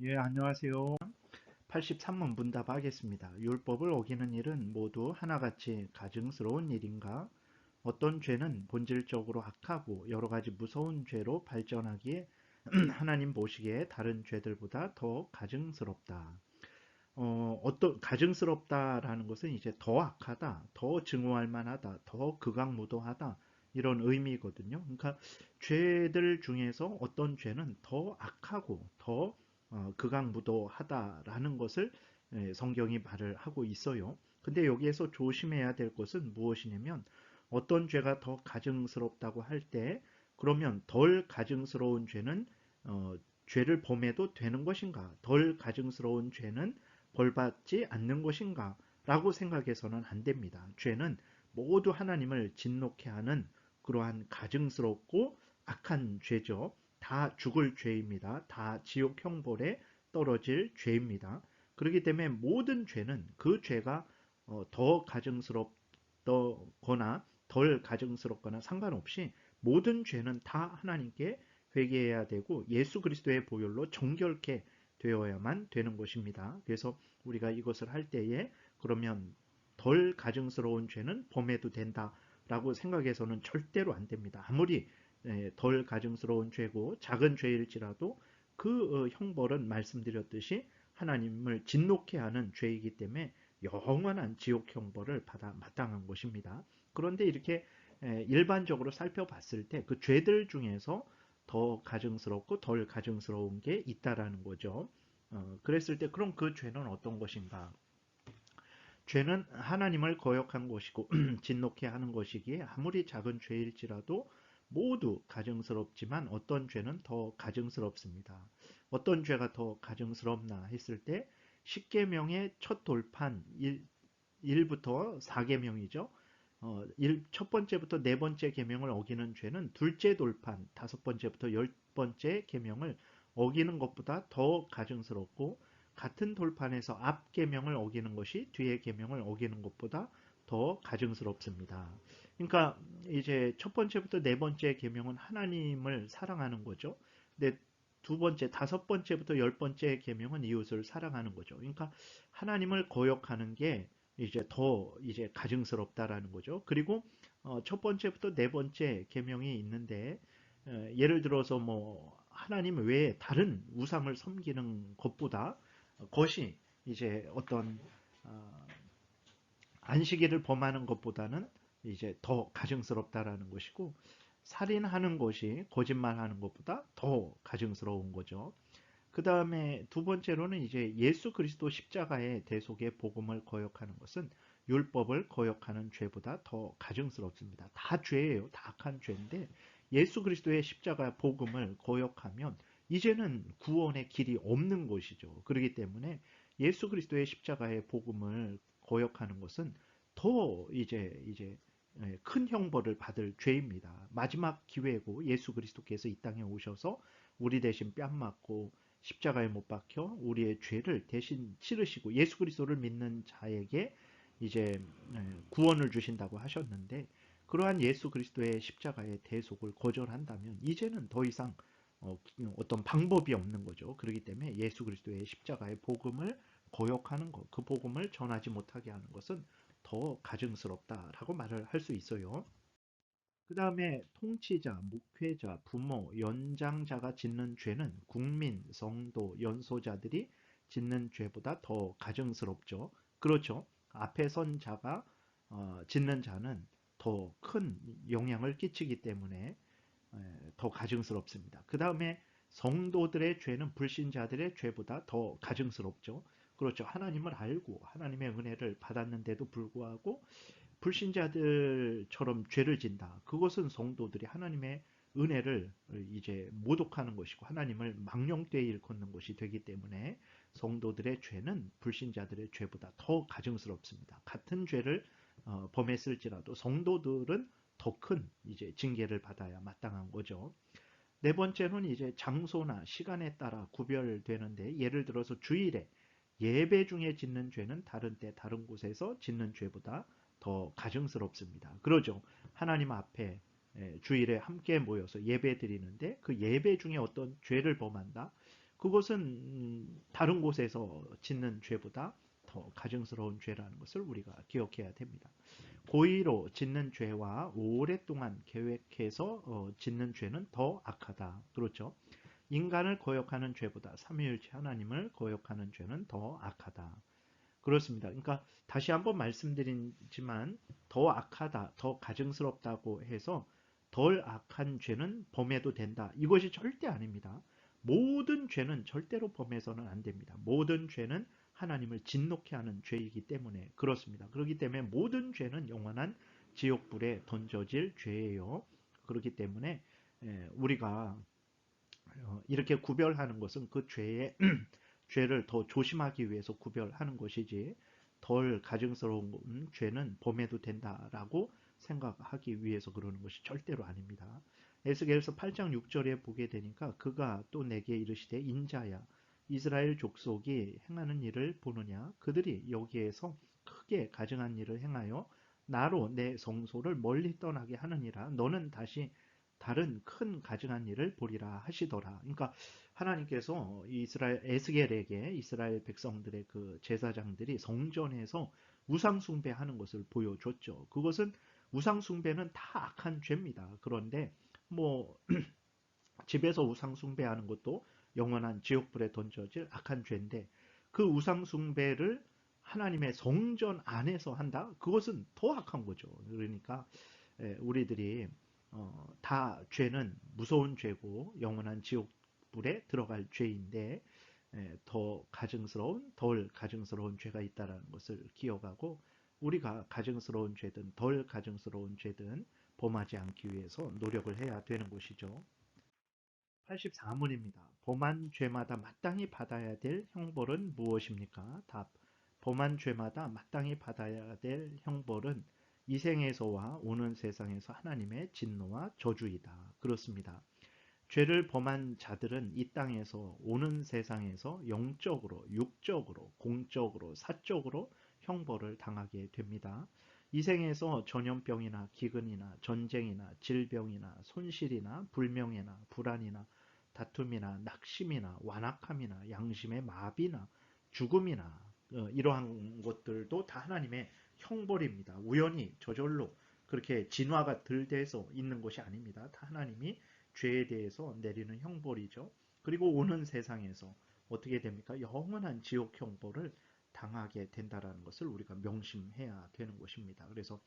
예, 안녕하세요. 83문 문답하겠습니다. 율법을 어기는 일은 모두 하나같이 가증스러운 일인가? 어떤 죄는 본질적으로 악하고 여러 가지 무서운 죄로 발전하기에 하나님 보시기에 다른 죄들보다 더 가증스럽다. 어떤 가증스럽다라는 것은 이제 더 악하다, 더 증오할 만하다, 더 극악무도하다 이런 의미거든요. 그러니까 죄들 중에서 어떤 죄는 더 악하고 더 극악무도하다라는 것을 성경이 말을 하고 있어요. 근데 여기에서 조심해야 될 것은 무엇이냐면 어떤 죄가 더 가증스럽다고 할 때 그러면 덜 가증스러운 죄는 어, 죄를 범해도 되는 것인가? 덜 가증스러운 죄는 벌받지 않는 것인가? 라고 생각해서는 안 됩니다. 죄는 모두 하나님을 진노케 하는 그러한 가증스럽고 악한 죄죠. 다 죽을 죄입니다. 다 지옥 형벌에 떨어질 죄입니다. 그렇기 때문에 모든 죄는 그 죄가 더 가증스럽거나 덜 가증스럽거나 상관없이 모든 죄는 다 하나님께 회개해야 되고 예수 그리스도의 보혈로 정결케 되어야만 되는 것입니다. 그래서 우리가 이것을 할 때에 그러면 덜 가증스러운 죄는 범해도 된다라고 생각해서는 절대로 안 됩니다. 아무리 덜 가증스러운 죄고 작은 죄일지라도 그 형벌은 말씀드렸듯이 하나님을 진노케 하는 죄이기 때문에 영원한 지옥 형벌을 받아 마땅한 것입니다. 그런데 이렇게 일반적으로 살펴봤을 때 그 죄들 중에서 더 가증스럽고 덜 가증스러운 게 있다라는 거죠. 그랬을 때 그럼 그 죄는 어떤 것인가? 죄는 하나님을 거역한 것이고 진노케 하는 것이기에 아무리 작은 죄일지라도 모두 가증스럽지만 어떤 죄는 더 가증스럽습니다. 어떤 죄가 더 가증스럽나 했을 때 십계명의 첫 돌판 1부터 4계명이죠. 첫 번째부터 네 번째 계명을 어기는 죄는 둘째 돌판 다섯 번째부터 열 번째 계명을 어기는 것보다 더 가증스럽고 같은 돌판에서 앞 계명을 어기는 것이 뒤에 계명을 어기는 것보다 더 가증스럽습니다. 그러니까 이제 첫 번째부터 네 번째 계명은 하나님을 사랑하는 거죠. 근데 두 번째, 다섯 번째부터 열 번째 계명은 이웃을 사랑하는 거죠. 그러니까 하나님을 거역하는 게 이제 더 가증스럽다라는 거죠. 그리고 첫 번째부터 네 번째 계명이 있는데 예를 들어서 뭐 하나님 외에 다른 우상을 섬기는 것보다 것이 이제 어떤 어, 안식일을 범하는 것보다는 이제 더 가증스럽다라는 것이고 살인하는 것이 거짓말하는 것보다 더 가증스러운 거죠. 그 다음에 두 번째로는 이제 예수 그리스도 십자가의 대속의 복음을 거역하는 것은 율법을 거역하는 죄보다 더 가증스럽습니다. 다 죄예요. 다 악한 죄인데 예수 그리스도의 십자가 복음을 거역하면 이제는 구원의 길이 없는 것이죠. 그렇기 때문에 예수 그리스도의 십자가의 복음을 거역하는 것은 더 이제 큰 형벌을 받을 죄입니다. 마지막 기회고 예수 그리스도께서 이 땅에 오셔서 우리 대신 뺨 맞고 십자가에 못 박혀 우리의 죄를 대신 치르시고 예수 그리스도를 믿는 자에게 이제 구원을 주신다고 하셨는데 그러한 예수 그리스도의 십자가의 대속을 거절한다면 이제는 더 이상 어떤 방법이 없는 거죠. 그렇기 때문에 예수 그리스도의 십자가의 복음을 거역하는 것, 그 복음을 전하지 못하게 하는 것은 더 가증스럽다라고 말을 할 수 있어요. 그 다음에 통치자, 목회자, 부모, 연장자가 짓는 죄는 국민, 성도, 연소자들이 짓는 죄보다 더 가증스럽죠. 그렇죠. 앞에 선 자가 짓는 자는 더 큰 영향을 끼치기 때문에 더 가증스럽습니다. 그 다음에 성도들의 죄는 불신자들의 죄보다 더 가증스럽죠. 그렇죠. 하나님을 알고 하나님의 은혜를 받았는데도 불구하고 불신자들처럼 죄를 진다. 그것은 성도들이 하나님의 은혜를 이제 모독하는 것이고 하나님을 망령되이 일컫는 것이 되기 때문에 성도들의 죄는 불신자들의 죄보다 더 가증스럽습니다. 같은 죄를 범했을지라도 성도들은 더 큰 이제 징계를 받아야 마땅한 거죠. 네 번째는 이제 장소나 시간에 따라 구별되는데 예를 들어서 주일에 예배 중에 짓는 죄는 다른 때 다른 곳에서 짓는 죄보다 더 가증스럽습니다. 그러죠. 하나님 앞에 주일에 함께 모여서 예배 드리는데 그 예배 중에 어떤 죄를 범한다. 그것은 다른 곳에서 짓는 죄보다 더 가증스러운 죄라는 것을 우리가 기억해야 됩니다. 고의로 짓는 죄와 오랫동안 계획해서 짓는 죄는 더 악하다. 그렇죠? 인간을 거역하는 죄보다 삼위일체 하나님을 거역하는 죄는 더 악하다. 그렇습니다. 그러니까 다시 한번 말씀드리지만 더 악하다, 더 가증스럽다고 해서 덜 악한 죄는 범해도 된다. 이것이 절대 아닙니다. 모든 죄는 절대로 범해서는 안 됩니다. 모든 죄는 하나님을 진노케 하는 죄이기 때문에 그렇습니다. 그렇기 때문에 모든 죄는 영원한 지옥불에 던져질 죄예요. 그렇기 때문에 우리가 이렇게 구별하는 것은 그 죄의 죄를 더 조심하기 위해서 구별하는 것이지 덜 가증스러운 죄는 범해도 된다라고 생각하기 위해서 그러는 것이 절대로 아닙니다. 에스겔서 8장 6절에 보게 되니까 그가 또 내게 이르시되 인자야 이스라엘 족속이 행하는 일을 보느냐 그들이 여기에서 크게 가증한 일을 행하여 나로 내 성소를 멀리 떠나게 하느니라 너는 다시 다른 큰 가증한 일을 보리라 하시더라. 그러니까 하나님께서 이스라엘 에스겔에게 이스라엘 백성들의 그 제사장들이 성전에서 우상 숭배하는 것을 보여줬죠. 그것은 우상 숭배는 다 악한 죄입니다. 그런데 뭐 집에서 우상 숭배하는 것도 영원한 지옥불에 던져질 악한 죄인데 그 우상 숭배를 하나님의 성전 안에서 한다? 그것은 더 악한 거죠. 그러니까 우리들이 다 죄는 무서운 죄고 영원한 지옥불에 들어갈 죄인데 더 가증스러운 덜 가증스러운 죄가 있다는 것을 기억하고 우리가 가증스러운 죄든 덜 가증스러운 죄든 범하지 않기 위해서 노력을 해야 되는 것이죠. 84문입니다. 범한 죄마다 마땅히 받아야 될 형벌은 무엇입니까? 답. 범한 죄마다 마땅히 받아야 될 형벌은 이 생에서와 오는 세상에서 하나님의 진노와 저주이다. 그렇습니다. 죄를 범한 자들은 이 땅에서 오는 세상에서 영적으로, 육적으로, 공적으로, 사적으로 형벌을 당하게 됩니다. 이 생에서 전염병이나 기근이나 전쟁이나 질병이나 손실이나 불명예나 불안이나 다툼이나 낙심이나 완악함이나 양심의 마비나 죽음이나 이러한 것들도 다 하나님의 형벌입니다. 우연히 저절로 그렇게 진화가 덜 돼서 있는 것이 아닙니다. 다 하나님이 죄에 대해서 내리는 형벌이죠. 그리고 오는 세상에서 어떻게 됩니까? 영원한 지옥 형벌을 당하게 된다라는 것을 우리가 명심해야 되는 것입니다. 그래서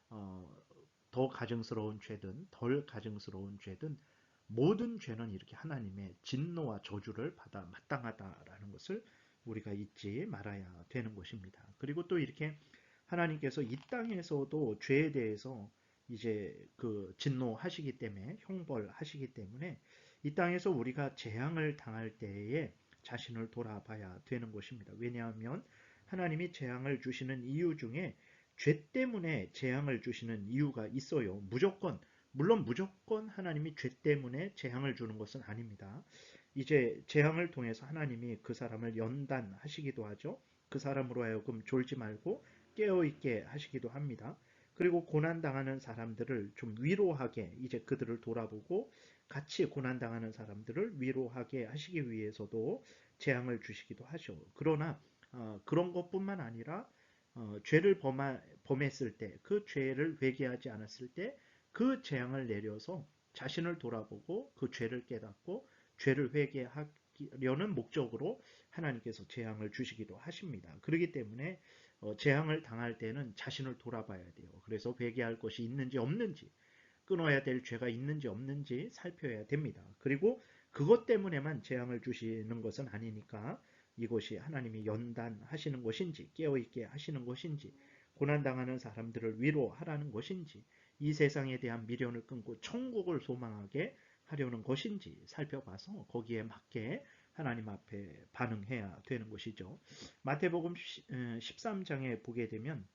어, 더 가증스러운 죄든 덜 가증스러운 죄든 모든 죄는 이렇게 하나님의 진노와 저주를 받아 마땅하다라는 것을 우리가 잊지 말아야 되는 것입니다. 그리고 또 이렇게 하나님께서 이 땅에서도 죄에 대해서 이제 그 진노하시기 때문에 형벌하시기 때문에 이 땅에서 우리가 재앙을 당할 때에 자신을 돌아봐야 되는 것입니다. 왜냐하면 하나님이 재앙을 주시는 이유 중에 죄 때문에 재앙을 주시는 이유가 있어요. 물론 무조건 하나님이 죄 때문에 재앙을 주는 것은 아닙니다. 이제 재앙을 통해서 하나님이 그 사람을 연단하시기도 하죠. 그 사람으로 하여금 졸지 말고 깨어있게 하시기도 합니다. 그리고 고난당하는 사람들을 좀 위로하게 이제 그들을 돌아보고 같이 고난당하는 사람들을 위로하게 하시기 위해서도 재앙을 주시기도 하죠. 그러나 그런 것뿐만 아니라 죄를 범했을 때 그 죄를 회개하지 않았을 때 그 재앙을 내려서 자신을 돌아보고 그 죄를 깨닫고 죄를 회개하려는 목적으로 하나님께서 재앙을 주시기도 하십니다. 그렇기 때문에 재앙을 당할 때는 자신을 돌아봐야 돼요. 그래서 회개할 것이 있는지 없는지 끊어야 될 죄가 있는지 없는지 살펴야 됩니다. 그리고 그것 때문에만 재앙을 주시는 것은 아니니까 이것이 하나님이 연단하시는 것인지 깨어있게 하시는 것인지 고난당하는 사람들을 위로하라는 것인지 이 세상에 대한 미련을 끊고 천국을 소망하게 하려는 것인지 살펴봐서 거기에 맞게 하나님 앞에 반응해야 되는 것이죠. 마태복음 13장에 보게 되면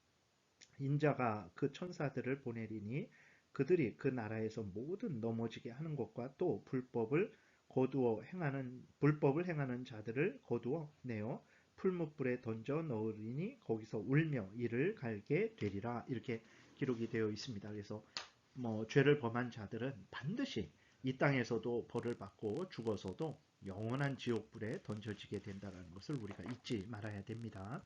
인자가 그 천사들을 보내리니 그들이 그 나라에서 모든 넘어지게 하는 것과 또 불법을 행하는 자들을 거두어 내어 풀무불에 던져 넣으리니 거기서 울며 이를 갈게 되리라 이렇게 기록이 되어 있습니다. 그래서 뭐 죄를 범한 자들은 반드시 이 땅에서도 벌을 받고 죽어서도 영원한 지옥불에 던져지게 된다는 것을 우리가 잊지 말아야 됩니다.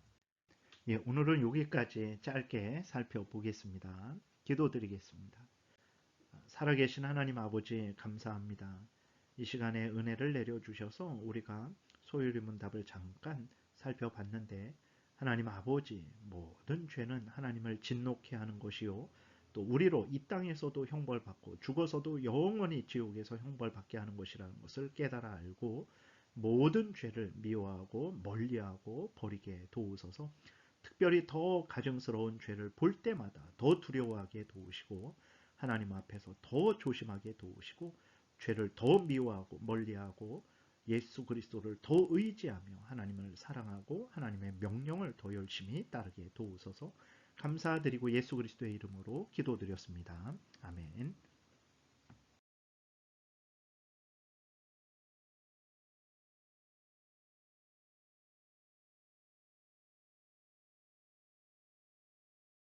예, 오늘은 여기까지 짧게 살펴보겠습니다. 기도드리겠습니다. 살아계신 하나님 아버지 감사합니다. 이 시간에 은혜를 내려주셔서 우리가 소요리 문답을 잠깐 살펴봤는데 하나님 아버지 모든 죄는 하나님을 진노케 하는 것이요 또 우리로 이 땅에서도 형벌받고 죽어서도 영원히 지옥에서 형벌받게 하는 것이라는 것을 깨달아 알고 모든 죄를 미워하고 멀리하고 버리게 도우소서. 특별히 더 가증스러운 죄를 볼 때마다 더 두려워하게 도우시고 하나님 앞에서 더 조심하게 도우시고 죄를 더 미워하고 멀리하고 예수 그리스도를 더 의지하며 하나님을 사랑하고 하나님의 명령을 더 열심히 따르게 도우소서. 감사드리고 예수 그리스도의 이름으로 기도드렸습니다. 아멘.